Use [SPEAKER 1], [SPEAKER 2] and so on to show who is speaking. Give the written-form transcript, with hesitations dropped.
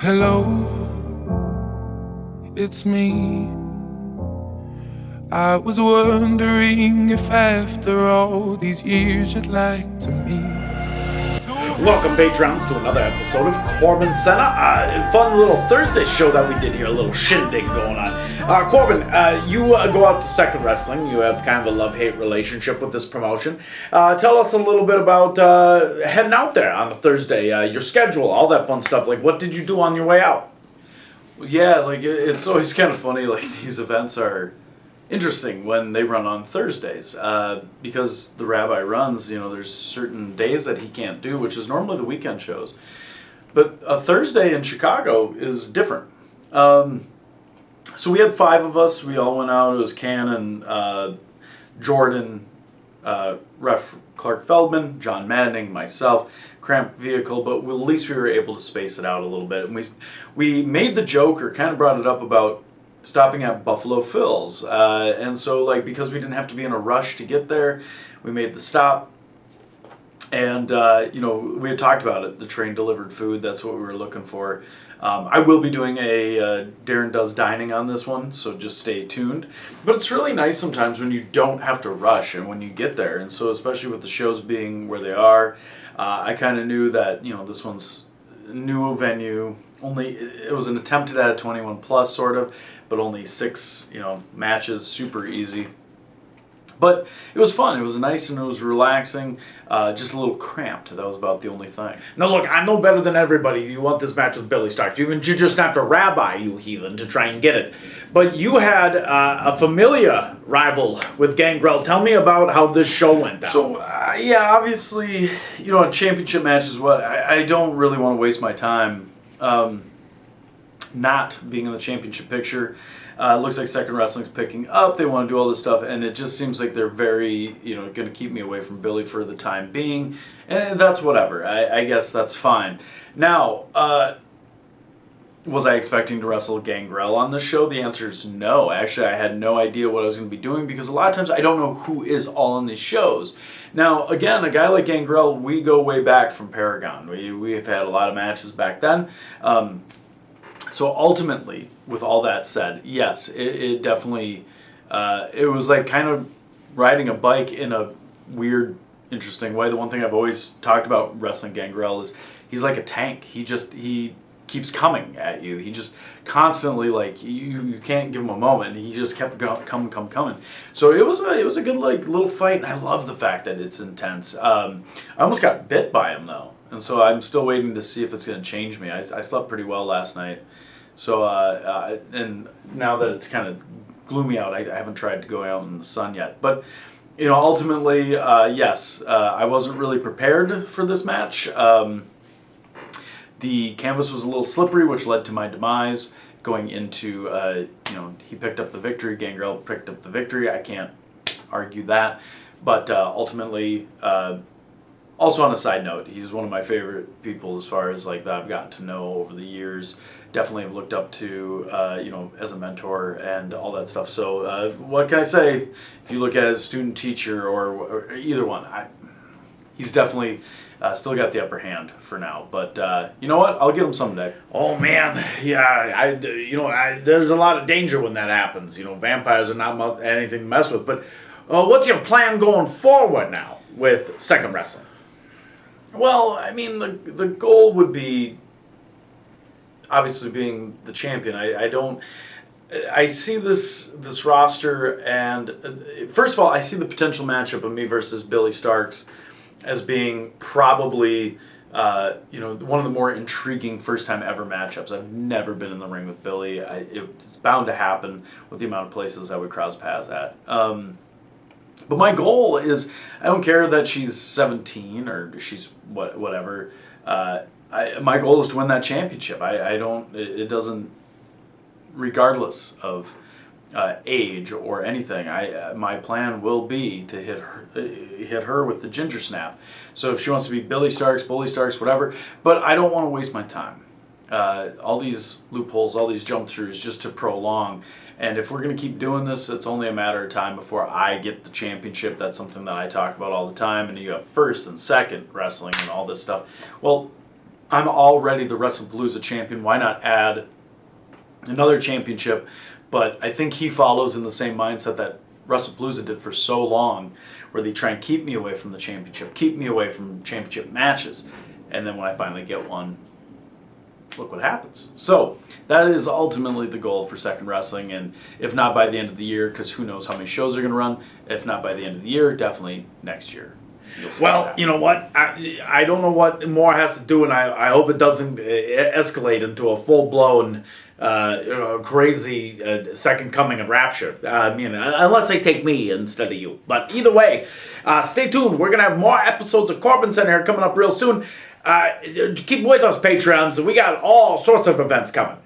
[SPEAKER 1] Hello, it's me. I was wondering if after all these years you'd like to meet.
[SPEAKER 2] Welcome, patrons, to another episode of CorbinCenter. Fun little Thursday show that we did here, a little shindig going on. Corbin, you go out to 2econd Wrestling. You have kind of a love-hate relationship with this promotion. Tell us a little bit about heading out there on a Thursday, your schedule, all that fun stuff. Like, what did you do on your way out?
[SPEAKER 3] Yeah, like it's always kind of funny. Like these events are interesting when they run on Thursdays because the rabbi runs. There's certain days that he can't do, which is normally the weekend shows. But a Thursday in Chicago is different. So we had 5 of us. We all went out. It was Cannon, Jordan, Ref Clark Feldman, John Manning, myself. Cramped vehicle, but at least we were able to space it out a little bit. And we made the joke, or kind of brought it up, about stopping at Buffalo Phil's. And so, because we didn't have to be in a rush to get there, we made the stop. And, we had talked about it, the train delivered food, that's what we were looking for. I will be doing a Darren Does Dining on this one, so just stay tuned. But it's really nice sometimes when you don't have to rush and when you get there. And so especially with the shows being where they are, I kind of knew that, this one's a new venue. It was an attempt at a 21 plus sort of, but only 6, matches, super easy. But it was fun. It was nice and it was relaxing. Just a little cramped. That was about the only thing.
[SPEAKER 2] Now look, I'm no better than everybody. You want this match with Billy Starks. You just have to rabbi, you heathen, to try and get it. But you had a familiar rival with Gangrel. Tell me about how this show went down.
[SPEAKER 3] So, obviously, a championship match is what I don't really want to waste my time not being in the championship picture. It looks like 2econd Wrestling's picking up. They want to do all this stuff, and it just seems like they're very, going to keep me away from Billy for the time being, and that's whatever. I guess that's fine. Now, was I expecting to wrestle Gangrel on this show? The answer is no. Actually, I had no idea what I was going to be doing because a lot of times I don't know who is all on these shows. Now, again, a guy like Gangrel, we go way back from Paragon. We have had a lot of matches back then. So ultimately, with all that said, yes, it definitely, it was like kind of riding a bike in a weird, interesting way. The one thing I've always talked about wrestling Gangrel is he's like a tank. He keeps coming at you. He just constantly, you can't give him a moment. He just kept coming. So it was a good little fight, and I love the fact that it's intense. I almost got bit by him though. And so I'm still waiting to see if it's going to change me. I slept pretty well last night. So, and now that it's kind of gloomy out, I haven't tried to go out in the sun yet. But, ultimately, yes, I wasn't really prepared for this match. The canvas was a little slippery, which led to my demise. Going into, he picked up the victory. Gangrel picked up the victory. I can't argue that. But ultimately... Also, on a side note, he's one of my favorite people as far as that I've gotten to know over the years. Definitely have looked up to, as a mentor and all that stuff. So, what can I say? If you look at his student teacher or either one, he's definitely still got the upper hand for now. But you know what? I'll get him someday.
[SPEAKER 2] Oh man, yeah. There's a lot of danger when that happens. Vampires are not anything to mess with. But what's your plan going forward now with 2econd Wrestling?
[SPEAKER 3] Well, I mean, the goal would be obviously being the champion. I see this roster, and first of all, I see the potential matchup of me versus Billy Starks as being probably one of the more intriguing first time ever matchups. I've never been in the ring with Billy. It's bound to happen with the amount of places that we cross paths at. But my goal is, I don't care that she's 17 or she's whatever. My goal is to win that championship. It doesn't, regardless of age or anything. My plan will be to hit her with the ginger snap. So if she wants to be Billy Starks, Bully Starks, whatever. But I don't want to waste my time. All these loopholes, all these jump throughs, just to prolong. And if we're going to keep doing this, it's only a matter of time before I get the championship. That's something that I talk about all the time. And you have 1st and 2nd wrestling and all this stuff. Well, I'm already the WrestlePalooza champion. Why not add another championship? But I think he follows in the same mindset that WrestlePalooza did for so long, where they try and keep me away from the championship, keep me away from championship matches. And then when I finally get one, look what happens. So that is ultimately the goal for Second Wrestling, and if not by the end of the year, because who knows how many shows they're going to run, if not by the end of the year, definitely next year.
[SPEAKER 2] Well, you know what? I don't know what more has to do, and I hope it doesn't escalate into a full-blown crazy second coming of Rapture. Unless they take me instead of you. But either way, stay tuned. We're going to have more episodes of CorbinCenter here coming up real soon. Keep with us, Patreons. We got all sorts of events coming.